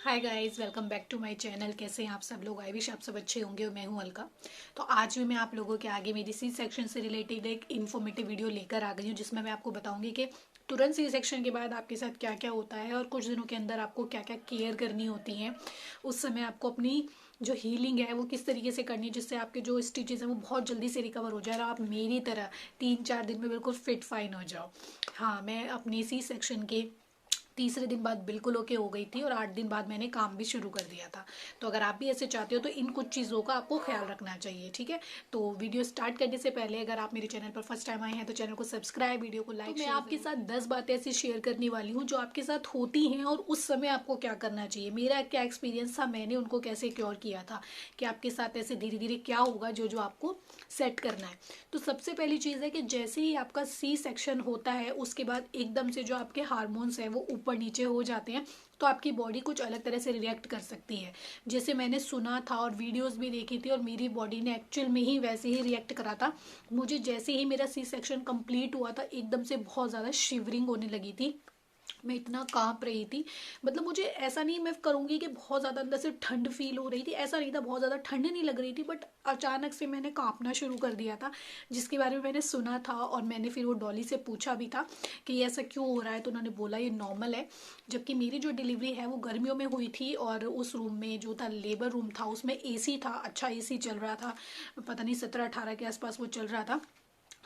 Hi guys, welcome back to my channel. कैसे हैं आप सब लोग? आई विश आप सब अच्छे होंगे और मैं हूं अलका। तो आज भी मैं आप लोगों के आगे मेरी सी सेक्शन से रिलेटेड एक इन्फॉर्मेटिव वीडियो लेकर आ गई हूं, जिसमें मैं आपको बताऊंगी कि तुरंत सी सेक्शन के बाद आपके साथ क्या क्या होता है और कुछ दिनों के अंदर आपको क्या क्या केयर करनी होती है। उस समय आपको अपनी जो हीलिंग है वो किस तरीके से करनी है, जिससे आपके जो स्टिचेस हैं वो बहुत जल्दी से रिकवर हो जाए और आप मेरी तरह 3-4 दिन में बिल्कुल फिट फाइन हो जाओ। हाँ, मैं अपनी सी सेक्शन के तीसरे दिन बाद बिल्कुल ओके हो गई थी और 8 दिन बाद मैंने काम भी शुरू कर दिया था। तो अगर आप भी ऐसे चाहते हो तो इन कुछ चीज़ों का आपको ख्याल रखना चाहिए, ठीक है। तो वीडियो स्टार्ट करने से पहले अगर आप मेरे चैनल पर फर्स्ट टाइम आए हैं तो चैनल को सब्सक्राइब, वीडियो को लाइक। तो मैं आपके साथ 10 बातें ऐसी शेयर करने वाली हूँ जो आपके साथ होती हैं और उस समय आपको क्या करना चाहिए, मेरा क्या एक्सपीरियंस था, मैंने उनको कैसे क्योर किया था, कि आपके साथ ऐसे धीरे धीरे क्या होगा जो जो आपको सेट करना है। तो सबसे पहली चीज़ है कि जैसे ही आपका सी सेक्शन होता है उसके बाद एकदम से जो आपके हार्मोन्स हैं वो ऊपर नीचे हो जाते हैं, तो आपकी बॉडी कुछ अलग तरह से रिएक्ट कर सकती है। जैसे मैंने सुना था और वीडियोस भी देखी थी और मेरी बॉडी ने एक्चुअल में ही वैसे ही रिएक्ट करा था। मुझे जैसे ही मेरा सी सेक्शन कंप्लीट हुआ था एकदम से बहुत ज़्यादा शिवरिंग होने लगी थी। मैं इतना कांप रही थी, मतलब मुझे ऐसा नहीं मैं करूँगी कि बहुत ज़्यादा अंदर से ठंड फील हो रही थी, ऐसा नहीं था, बहुत ज़्यादा ठंड नहीं लग रही थी, बट अचानक से मैंने कांपना शुरू कर दिया था, जिसके बारे में मैंने सुना था और मैंने फिर वो डॉली से पूछा भी था कि ये ऐसा क्यों हो रहा है, तो उन्होंने बोला ये नॉर्मल है। जबकि मेरी जो डिलीवरी है वो गर्मियों में हुई थी और उस रूम में जो था लेबर रूम था उसमें एसी था, अच्छा एसी चल रहा था, पता नहीं 17-18 के आसपास वो चल रहा था।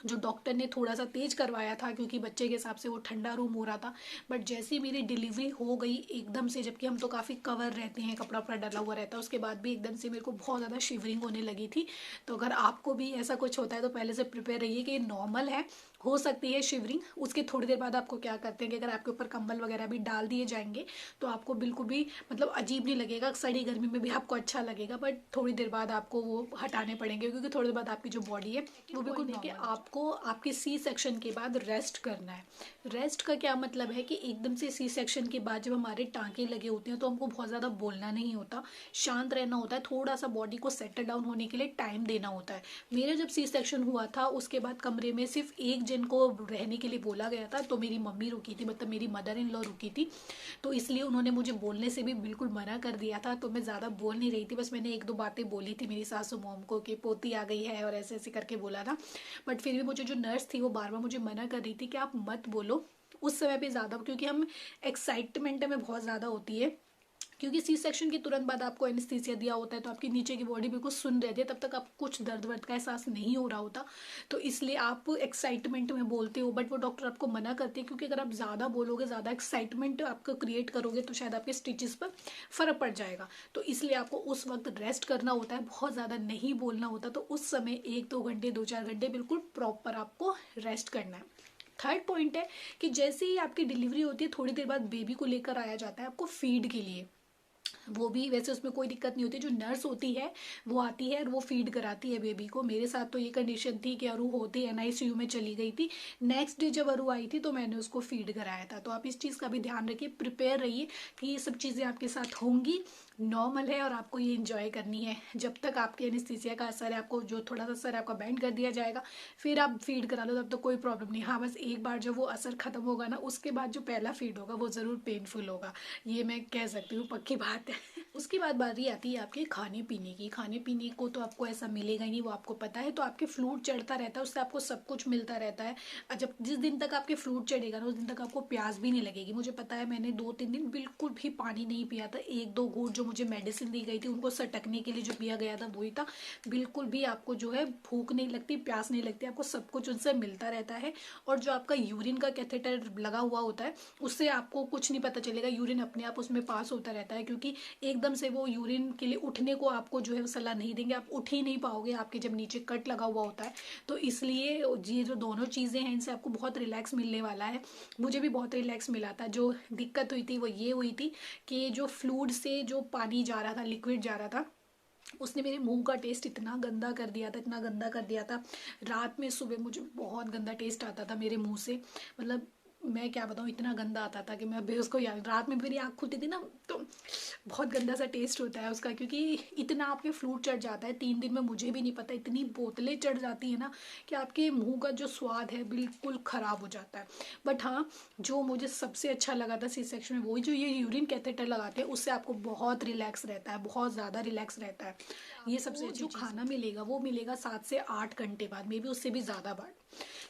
जो डॉक्टर ने थोड़ा सा तेज करवाया था क्योंकि बच्चे के हिसाब से वो ठंडा रूम हो रहा था। बट जैसे ही मेरी डिलीवरी हो गई एकदम से, जबकि हम तो काफ़ी कवर रहते हैं, कपड़ा वपड़ा डला हुआ रहता है, उसके बाद भी एकदम से मेरे को बहुत ज़्यादा शिवरिंग होने लगी थी। तो अगर आपको भी ऐसा कुछ होता है तो पहले से प्रिपेयर रहिए कि नॉर्मल है, हो सकती है शिवरिंग। उसके थोड़ी देर बाद आपको क्या करते हैं कि अगर आपके ऊपर कंबल वगैरह भी डाल दिए जाएंगे तो आपको बिल्कुल भी मतलब अजीब नहीं लगेगा, सड़ी गर्मी में भी आपको अच्छा लगेगा, बट थोड़ी देर बाद आपको वो हटाने पड़ेंगे क्योंकि थोड़ी देर बाद आपकी जो बॉडी है वो बिल्कुल कि आपको आपके सी सेक्शन के बाद रेस्ट करना है। रेस्ट का क्या मतलब है कि एकदम से सी सेक्शन के बाद जब हमारे टांके लगे होते हैं तो हमको बहुत ज़्यादा बोलना नहीं होता, शांत रहना होता है, थोड़ा सा बॉडी को सेटल डाउन होने के लिए टाइम देना होता है। मेरा जब सी सेक्शन हुआ था उसके बाद कमरे में सिर्फ एक जन को रहने के लिए बोला गया था, तो मेरी मम्मी रुकी थी, मतलब मेरी मदर इन लॉ रुकी थी, तो इसलिए उन्होंने मुझे बोलने से भी बिल्कुल मना कर दिया था। तो मैं ज़्यादा बोल नहीं रही थी, बस मैंने एक दो बातें बोली थी मेरी सासू मॉम को कि पोती आ गई है और ऐसे ऐसे करके बोला था। बट फिर भी मुझे जो नर्स थी वो बार बार मुझे मना कर रही थी कि आप मत बोलो उस समय पे ज़्यादा, क्योंकि हम एक्साइटमेंट में बहुत ज़्यादा होती है, क्योंकि सी सेक्शन के तुरंत बाद आपको एनेस्थीसिया दिया होता है तो आपकी नीचे की बॉडी बिल्कुल सुन रहती है, तब तक आपको कुछ दर्द वर्द का एहसास नहीं हो रहा होता, तो इसलिए आप एक्साइटमेंट में बोलते हो। बट वो डॉक्टर आपको मना करते हैं क्योंकि अगर आप ज़्यादा बोलोगे, ज़्यादा एक्साइटमेंट आपको क्रिएट करोगे तो शायद आपके स्टिचेस पर फर्क पड़ जाएगा। तो इसलिए आपको उस वक्त रेस्ट करना होता है, बहुत ज़्यादा नहीं बोलना होता। तो उस समय 1-2 घंटे 2-4 घंटे बिल्कुल प्रॉपर आपको रेस्ट करना है। थर्ड पॉइंट है कि जैसे ही आपकी डिलीवरी होती है थोड़ी देर बाद बेबी को लेकर आया जाता है आपको फीड के लिए। वो भी वैसे उसमें कोई दिक्कत नहीं होती, जो नर्स होती है वो आती है और वो फीड कराती है बेबी को। मेरे साथ तो ये कंडीशन थी कि अरु होती NICU में चली गई थी, नेक्स्ट डे जब अरु आई थी तो मैंने उसको फीड कराया था। तो आप इस चीज़ का भी ध्यान रखिए, प्रिपेयर रहिए कि ये सब चीज़ें आपके साथ होंगी, नॉर्मल है और आपको ये इंजॉय करनी है। जब तक आपके एनेस्थीसिया का असर है, आपको जो थोड़ा सा असर है आपका बैंड कर दिया जाएगा, फिर आप फीड करा लो, तब तो कोई प्रॉब्लम नहीं। हाँ, बस एक बार जब वो असर खत्म होगा ना उसके बाद जो पहला फीड होगा वो ज़रूर पेनफुल होगा, ये मैं कह सकती हूँ, पक्की बात है। उसके बाद बारी आती है आपके खाने पीने की। खाने पीने को तो आपको ऐसा मिलेगा ही नहीं, वो आपको पता है, तो आपके फ्लूइड चढ़ता रहता है, उससे आपको सब कुछ मिलता रहता है। जब जिस दिन तक आपके फ्लूइड चढ़ेगा ना उस दिन तक आपको प्यास भी नहीं लगेगी। मुझे पता है, मैंने 2-3 दिन बिल्कुल भी पानी नहीं पिया था, 1-2 घूंट जो मुझे मेडिसिन दी गई थी उनको सटकने के लिए जो पिया गया था वही था। बिल्कुल भी आपको जो है भूख नहीं लगती, प्यास नहीं लगती, आपको सब कुछ उनसे मिलता रहता है। और जो आपका यूरिन का कैथेटर लगा हुआ होता है उससे आपको कुछ नहीं पता चलेगा, यूरिन अपने आप उसमें पास होता रहता है, क्योंकि एकदम से वो यूरिन के लिए उठने को आपको जो है वो सलाह नहीं देंगे, आप उठ ही नहीं पाओगे आपके जब नीचे कट लगा हुआ होता है। तो इसलिए ये जो दोनों चीज़ें हैं इनसे आपको बहुत रिलैक्स मिलने वाला है। मुझे भी बहुत रिलैक्स मिला था। जो दिक्कत हुई थी वो ये हुई थी कि जो फ्लूइड से जो पानी जा रहा था, लिक्विड जा रहा था, उसने मेरे मुंह का टेस्ट इतना गंदा कर दिया था, इतना गंदा कर दिया था। रात में सुबह मुझे बहुत गंदा टेस्ट आता था मेरे मुंह से, मतलब मैं क्या बताऊँ, इतना गंदा आता था कि मैं अभी उसको याद, रात में मेरी आँख खुलती थी ना तो बहुत गंदा सा टेस्ट होता है उसका, क्योंकि इतना आप पे फ्लूड चढ़ जाता है 3 दिन में, मुझे भी नहीं पता इतनी बोतलें चढ़ जाती है ना कि आपके मुंह का जो स्वाद है बिल्कुल ख़राब हो जाता है। बट हाँ, जो मुझे सबसे अच्छा लगा था सी सेक्शन में, वही जो ये यूरिन कैथेटर लगाते हैं, उससे आपको बहुत रिलैक्स रहता है, बहुत ज़्यादा रिलैक्स रहता है। ये सबसे जो खाना मिलेगा वो मिलेगा 7 से 8 घंटे बाद, मे बी उससे भी ज़्यादा बाद,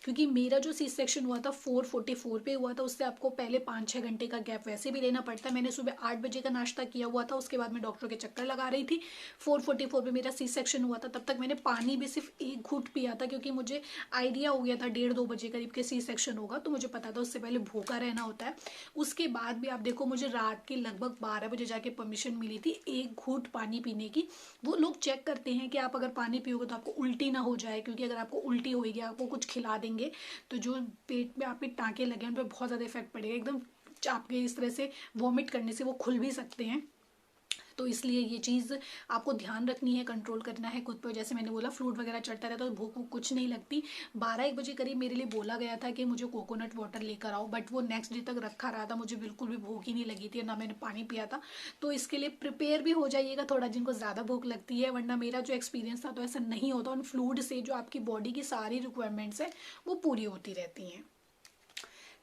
क्योंकि मेरा जो सी सेक्शन हुआ था 4:44 पे हुआ था। उससे आपको पहले 5-6 घंटे का गैप वैसे भी लेना पड़ता है। मैंने सुबह 8 बजे का नाश्ता किया हुआ था, उसके बाद मैं डॉक्टर के चक्कर लगा रही थी। 4:44 पे मेरा सी सेक्शन हुआ था। तब तक मैंने पानी भी सिर्फ एक घूंट पिया था, क्योंकि मुझे आइडिया हो गया था 1:30-2 बजे करीब के सी सेक्शन होगा, तो मुझे पता था उससे पहले भूखा रहना होता है। उसके बाद भी आप देखो, मुझे रात के लगभग 12 बजे जाके परमिशन मिली थी एक घूंट पानी पीने की। वो लोग चेक करते हैं कि आप अगर पानी पियोगे तो आपको उल्टी ना हो जाए, क्योंकि अगर आपको उल्टी होगी, आपको कुछ खिला देंगे तो जो पेट में आपके टाँके लगे हैं उन पर बहुत ज़्यादा इफेक्ट पड़ेगा, एकदम आपके इस तरह से वॉमिट करने से वो खुल भी सकते हैं। तो इसलिए ये चीज़ आपको ध्यान रखनी है, कंट्रोल करना है खुद पर। जैसे मैंने बोला, फ्लूड वगैरह चढ़ता रहता है तो भूख कुछ नहीं लगती। 12-1 बजे करीब मेरे लिए बोला गया था कि मुझे कोकोनट वाटर लेकर आओ, बट वो नेक्स्ट डे तक रखा रहा था, मुझे बिल्कुल भी भूख ही नहीं लगी थी, ना मैंने पानी पिया था। तो इसके लिए प्रिपेयर भी हो जाइएगा थोड़ा, जिनको ज़्यादा भूख लगती है, वरना मेरा जो एक्सपीरियंस था तो ऐसा नहीं होता। उन फ्लूड से जो आपकी बॉडी की सारी रिक्वायरमेंट्स है वो पूरी होती रहती हैं।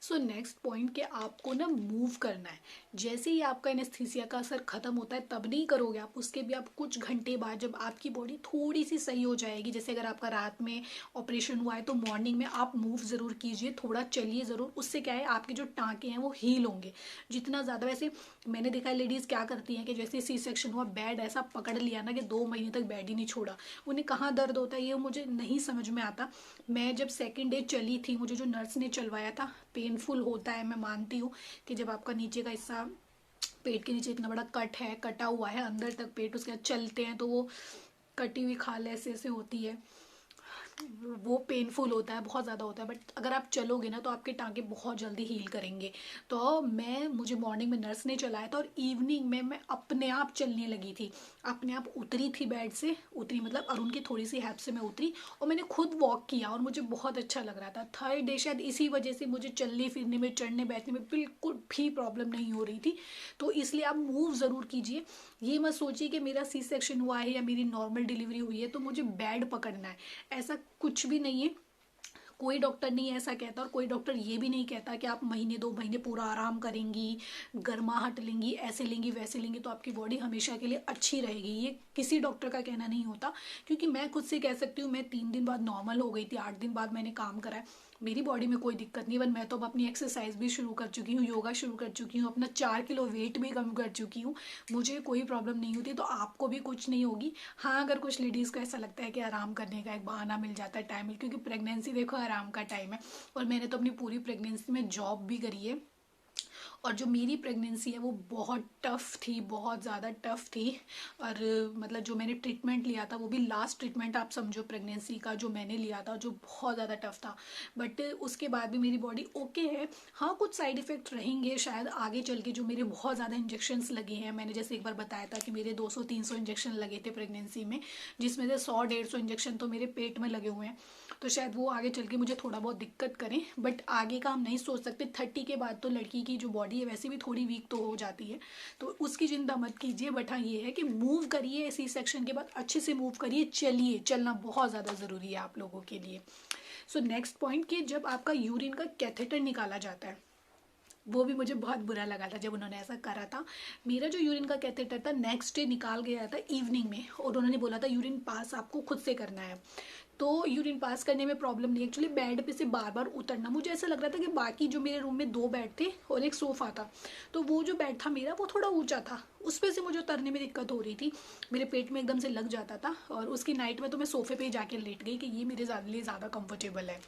सो नेक्स्ट पॉइंट कि आपको ना मूव करना है। जैसे ही आपका एनेस्थीसिया का असर खत्म होता है तब नहीं करोगे आप, उसके भी आप कुछ घंटे बाद जब आपकी बॉडी थोड़ी सी सही हो जाएगी, जैसे अगर आपका रात में ऑपरेशन हुआ है तो मॉर्निंग में आप मूव ज़रूर कीजिए, थोड़ा चलिए ज़रूर। उससे क्या है, आपके जो टाँके हैं वो हील होंगे जितना ज़्यादा। वैसे मैंने देखा है लेडीज़ क्या करती हैं कि जैसे सी सेक्शन हुआ, बेड ऐसा पकड़ लिया ना कि 2 महीने तक बेड ही नहीं छोड़ा। उन्हें कहाँ दर्द होता है ये मुझे नहीं समझ में आता। मैं जब सेकेंड डे चली थी, मुझे जो नर्स ने चलवाया था, पेनफुल होता है, मैं मानती हूँ कि जब आपका नीचे का हिस्सा, पेट के नीचे इतना बड़ा कट है, कटा हुआ है अंदर तक पेट, उसके बाद चलते हैं तो वो कटी हुई खाल ऐसे ऐसे होती है, वो पेनफुल होता है, बहुत ज़्यादा होता है। बट अगर आप चलोगे ना तो आपके टाँगे बहुत जल्दी हील करेंगे। तो मुझे मॉर्निंग में नर्स ने चलाया था और इवनिंग में मैं अपने आप चलने लगी थी, अपने आप उतरी थी बेड से, उतरी मतलब अरुण की थोड़ी सी हेल्प से मैं उतरी और मैंने खुद वॉक किया और मुझे बहुत अच्छा लग रहा था। थर्ड डे शायद इसी वजह से मुझे चलने फिरने में, चढ़ने बैठने में बिल्कुल भी प्रॉब्लम नहीं हो रही थी। तो इसलिए आप मूव ज़रूर कीजिए। ये मत सोचिए कि मेरा सी सेक्शन हुआ है या मेरी नॉर्मल डिलीवरी हुई है तो मुझे बेड पकड़ना है, ऐसा कुछ भी नहीं है। कोई डॉक्टर नहीं ऐसा कहता, और कोई डॉक्टर ये भी नहीं कहता कि आप महीने 2 महीने पूरा आराम करेंगी, गर्माहट लेंगी, ऐसे लेंगी वैसे लेंगी तो आपकी बॉडी हमेशा के लिए अच्छी रहेगी। ये किसी डॉक्टर का कहना नहीं होता, क्योंकि मैं खुद से कह सकती हूँ, मैं 3 दिन बाद नॉर्मल हो गई थी, 8 दिन बाद मैंने काम करा है, मेरी बॉडी में कोई दिक्कत नहीं। बट मैं तो अब अपनी एक्सरसाइज भी शुरू कर चुकी हूँ, योगा शुरू कर चुकी हूँ, अपना 4 किलो वेट भी कम कर चुकी हूँ, मुझे कोई प्रॉब्लम नहीं होती, तो आपको भी कुछ नहीं होगी। हाँ, अगर कुछ लेडीज़ को ऐसा लगता है कि आराम करने का एक बहाना मिल जाता है, टाइम मिल, क्योंकि प्रेगनेंसी देखो आराम का टाइम है, और मैंने तो अपनी पूरी प्रेगनेंसी में जॉब भी करी है। और जो मेरी प्रेगनेंसी है वो बहुत टफ़ थी, बहुत ज़्यादा टफ़ थी। और मतलब जो मैंने ट्रीटमेंट लिया था वो भी लास्ट ट्रीटमेंट आप समझो प्रेगनेंसी का जो मैंने लिया था, जो बहुत ज़्यादा टफ़ था। बट उसके बाद भी मेरी बॉडी ओके है। हाँ, कुछ साइड इफ़ेक्ट रहेंगे शायद आगे चल के, जो मेरे बहुत ज़्यादा इंजेक्शन्स लगे हैं। मैंने जैसे एक बार बताया था कि मेरे 200-300 इंजेक्शन लगे थे प्रेगनेंसी में, जिसमें से 100-150 इंजेक्शन तो मेरे पेट में लगे हुए हैं, तो शायद वो आगे चल के मुझे थोड़ा बहुत दिक्कत करें। बट आगे का हम नहीं सोच सकते, 30 के बाद तो लड़की की जो बॉडी है वैसे भी थोड़ी वीक तो हो जाती है, तो उसकी चिंता मत कीजिए। बट हाँ, ये है कि मूव करिए, सी सेक्शन के बाद अच्छे से मूव करिए, चलिए, चलना बहुत ज़्यादा ज़रूरी है आप लोगों के लिए। सो नेक्स्ट पॉइंट कि जब आपका यूरिन का कैथेटर निकाला जाता है, वो भी मुझे बहुत बुरा लगा था जब उन्होंने ऐसा करा था। मेरा जो यूरिन का कैथेटर था नेक्स्ट डे निकाल गया था इवनिंग में, और उन्होंने बोला था यूरिन पास आपको खुद से करना है। तो यूरिन पास करने में प्रॉब्लम नहीं, एक्चुअली बेड पे से बार बार उतरना, मुझे ऐसा लग रहा था कि बाकी जो मेरे रूम में 2 बेड थे और एक सोफ़ा था, तो वो जो बेड था मेरा वो थोड़ा ऊंचा था, उस पर से मुझे उतरने में दिक्कत हो रही थी, मेरे पेट में एकदम से लग जाता था। और उसकी नाइट में तो मैं सोफ़े पे ही जाके लेट गई कि ये मेरे लिए ज़्यादा कंफर्टेबल है।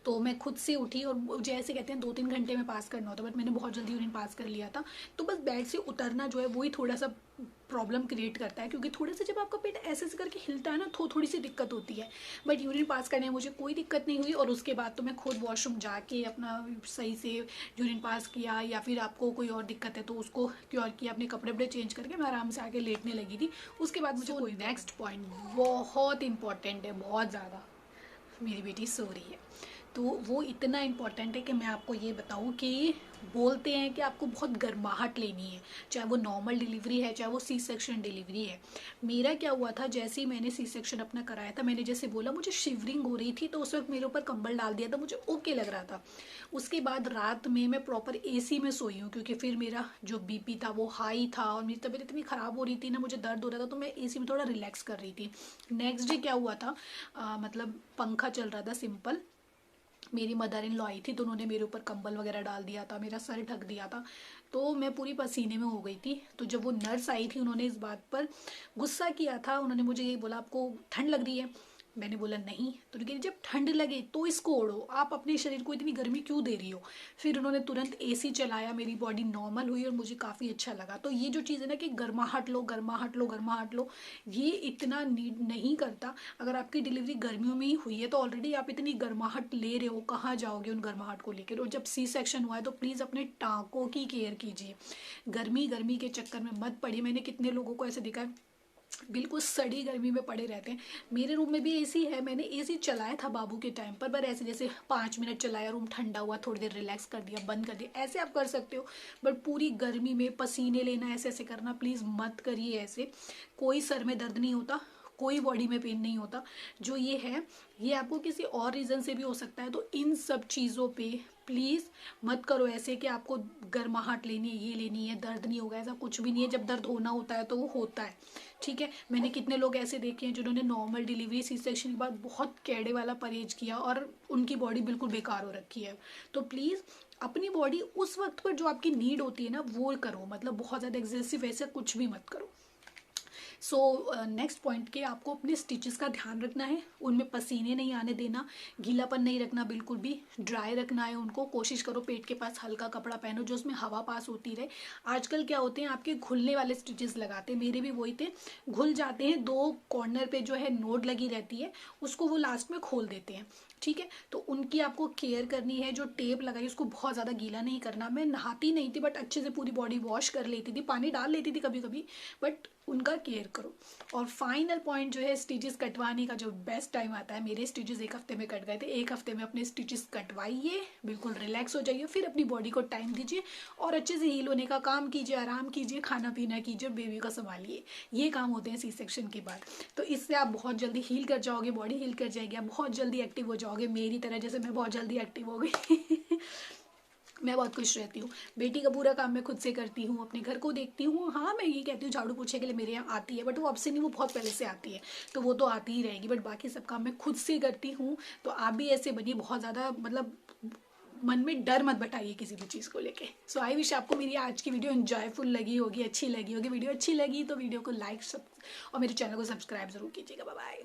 तो मैं खुद से उठी, और मुझे ऐसे कहते हैं 2-3 घंटे में पास करना होता है, बट मैंने बहुत जल्दी यूरिन पास कर लिया था। तो बस बेड से उतरना जो है वही थोड़ा सा प्रॉब्लम क्रिएट करता है, क्योंकि थोड़े से जब आपका पेट ऐसे ऐसे करके हिलता है ना तो थोड़ी सी दिक्कत होती है। बट यूरिन पास करने में मुझे कोई दिक्कत नहीं हुई, और उसके बाद तो मैं खुद वॉशरूम जाके अपना सही से यूरिन पास किया, या फिर आपको कोई और दिक्कत है तो उसको क्योर किया, अपने कपड़े वपड़े चेंज करके मैं आराम से आके लेटने लगी थी। उसके बाद मुझे कोई, नेक्स्ट पॉइंट बहुत इंपॉर्टेंट है, बहुत ज़्यादा, मेरी बेटी सो रही है। तो वो इतना इम्पॉर्टेंट है कि मैं आपको ये बताऊं कि बोलते हैं कि आपको बहुत गर्माहट लेनी है, चाहे वो नॉर्मल डिलीवरी है चाहे वो सी सेक्शन डिलीवरी है। मेरा क्या हुआ था, जैसे ही मैंने सी सेक्शन अपना कराया था, मैंने जैसे बोला मुझे शिवरिंग हो रही थी, तो उस वक्त मेरे ऊपर कंबल डाल दिया था, मुझे ओके लग रहा था। उसके बाद रात में मैं प्रॉपर एसी में सोई हूँ, क्योंकि फिर मेरा जो बीपी था वो हाई था और मेरी तबीयत इतनी ख़राब हो रही थी ना, मुझे दर्द हो रहा था, तो मैं एसी में थोड़ा रिलैक्स कर रही थी। नेक्स्ट डे क्या हुआ था, मतलब पंखा चल रहा था सिंपल, मेरी मदर इन लॉ आई थी तो उन्होंने मेरे ऊपर कंबल वगैरह डाल दिया था, मेरा सर ढक दिया था, तो मैं पूरी पसीने में हो गई थी। तो जब वो नर्स आई थी उन्होंने इस बात पर गुस्सा किया था, उन्होंने मुझे ये बोला आपको ठंड लग रही है। मैंने बोला नहीं, तो उन्होंने कहा जब ठंड लगे तो इसको ओढ़ो, आप अपने शरीर को इतनी गर्मी क्यों दे रही हो। फिर उन्होंने तुरंत एसी चलाया, मेरी बॉडी नॉर्मल हुई और मुझे काफ़ी अच्छा लगा। तो ये जो चीज़ है ना कि गर्माहट लो गर्माहट लो गर्माहट लो, ये इतना नीड नहीं करता। अगर आपकी डिलीवरी गर्मियों में ही हुई है तो ऑलरेडी आप इतनी गर्माहट ले रहे हो, कहाँ जाओगे उन गर्माहट को लेकर। और जब सी सेक्शन हुआ है तो प्लीज़ अपने टाँकों की केयर कीजिए, गर्मी गर्मी के चक्कर में मत पड़िए। मैंने कितने लोगों को ऐसे देखा है बिल्कुल सड़ी गर्मी में पड़े रहते हैं। मेरे रूम में भी एसी है, मैंने एसी चलाया था बाबू के टाइम पर ऐसे जैसे 5 मिनट चलाया, रूम ठंडा हुआ, थोड़ी देर रिलैक्स कर दिया, बंद कर दिया, ऐसे आप कर सकते हो। बट पूरी गर्मी में पसीने लेना ऐसे ऐसे करना प्लीज़ मत करिए ऐसे। कोई सर में दर्द नहीं होता, कोई बॉडी में पेन नहीं होता। जो ये है ये आपको किसी और रीज़न से भी हो सकता है, तो इन सब चीज़ों पे प्लीज़ मत करो ऐसे कि आपको गर्माहट लेनी है, ये लेनी है, दर्द नहीं होगा, ऐसा कुछ भी नहीं है। जब दर्द होना होता है तो वो होता है, ठीक है। मैंने कितने लोग ऐसे देखे हैं जिन्होंने नॉर्मल डिलीवरी सी सेक्शन के बाद बहुत कैडे वाला परहेज किया और उनकी बॉडी बिल्कुल बेकार हो रखी है। तो प्लीज़ अपनी बॉडी उस वक्त पर जो आपकी नीड होती है ना वो करो, मतलब बहुत ज़्यादा एग्जेसिव ऐसा कुछ भी मत करो। सो नेक्स्ट पॉइंट के आपको अपने स्टिचेस का ध्यान रखना है, उनमें पसीने नहीं आने देना, गीलापन नहीं रखना, बिल्कुल भी ड्राई रखना है उनको। कोशिश करो पेट के पास हल्का कपड़ा पहनो जो उसमें हवा पास होती रहे। आजकल क्या होते हैं आपके घुलने वाले स्टिचेस लगाते हैं, मेरे भी वही थे, घुल जाते हैं, 2 कॉर्नर पे जो है नोड लगी रहती है उसको वो लास्ट में खोल देते हैं, ठीक है। तो उनकी आपको केयर करनी है। जो टेप लगाई उसको बहुत ज़्यादा गीला नहीं करना। मैं नहाती नहीं थी बट अच्छे से पूरी बॉडी वॉश कर लेती थी, पानी डाल लेती थी कभी कभी, बट उनका केयर करो। और फाइनल पॉइंट जो है स्टिचेस कटवाने का जो बेस्ट टाइम आता है, मेरे स्टिचेस 1 हफ्ते में कट गए थे, 1 हफ्ते में अपने स्टिचेस कटवाइए, बिल्कुल रिलैक्स हो जाइए, फिर अपनी बॉडी को टाइम दीजिए और अच्छे से हील होने का काम कीजिए, आराम कीजिए, खाना पीना कीजिए और बेबी को संभालिए। ये काम होते हैं सी सेक्शन के बाद। तो इससे आप बहुत जल्दी हील कर जाओगे, बॉडी हील कर जाएगी, आप बहुत जल्दी एक्टिव हो जाओगे, मेरी तरह जैसे मैं बहुत जल्दी एक्टिव हो गई। मैं बहुत खुश रहती हूँ, बेटी का पूरा काम मैं खुद से करती हूँ, अपने घर को देखती हूँ। हाँ मैं ये कहती हूँ झाड़ू पोछे के लिए मेरे यहाँ आती है, बट वो अब से नहीं, वो बहुत पहले से आती है, तो वो तो आती ही रहेगी, बट बाकी सब काम मैं खुद से करती हूँ। तो आप भी ऐसे बनिए, बहुत ज़्यादा मतलब मन में डर मत बैठाइए किसी भी चीज़ को लेके। सो आई विश आपको मेरी आज की वीडियो एंजॉयफुल लगी होगी, अच्छी लगी होगी। वीडियो अच्छी लगी तो वीडियो को लाइक सब और मेरे चैनल को सब्सक्राइब जरूर कीजिएगा। Bye bye.